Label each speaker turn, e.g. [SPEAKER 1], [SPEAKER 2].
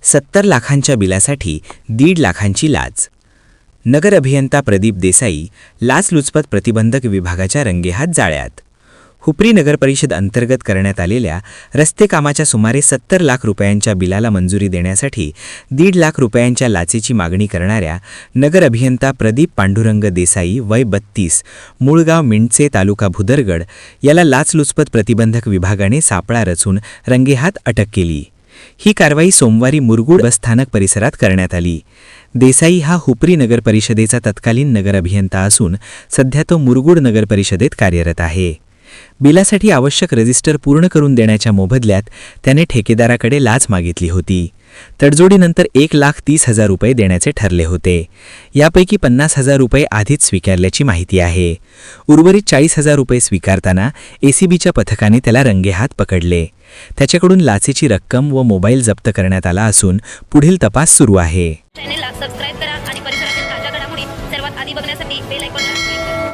[SPEAKER 1] 70 लाखांच्या बिलासाठी 1.5 लाखांची लाच। नगर अभियंता प्रदीप देसाई लाचलुचपत प्रतिबंधक विभागाच्या रंगेहात जाळ्यात। हुपरी नगर परिषद अंतर्गत करण्यात आलेल्या रस्ते कामाच्या सुमारे 70 लाख रुपयांच्या बिलाला मंजुरी देण्यासाठी 1.5 लाख रुपयांच्या लाचेची मागणी करणाऱ्या नगर अभियंता प्रदीप पांडुरंग देसाई वय 32 मूळगाव मिंटचे तालुका भुदरगड याला लाचलुचपत प्रतिबंधक विभागाने सापळा रचून रंगेहात अटक केली। ही कारवाई सोमवारी मुरगुड बस स्थानक परिसरात करण्यात आली। देसाई हा हुपरी नगर परिषदेचा तत्कालीन नगर अभियंता असून सध्या तो मुरगुड नगर परिषदेत कार्यरत आहे। बिलासाठी आवश्यक रजिस्टर पूर्ण करून देण्याच्या मोबदल्यात त्याने ठेकेदाराकडे लाच मागितली होती। तडजोडीनंतर 1,30,000 रुपये देण्याचे ठरले होते। यापैकी 50,000 रुपये आधीच स्वीकारल्याची माहिती आहे। उर्वरित 40,000 रुपये स्वीकारताना एसीबीच्या पथकाने त्याला रंगेहात पकडले। त्याच्याकडून लाचेची रक्कम व मोबाईल जप्त करण्यात आला असून पुढील तपास सुरू आहे।
[SPEAKER 2] चॅनलला सबस्क्राइब करा आणि परिसरातील ताज्या घडामोडी सर्वात आधी बघण्यासाठी बेल आयकॉन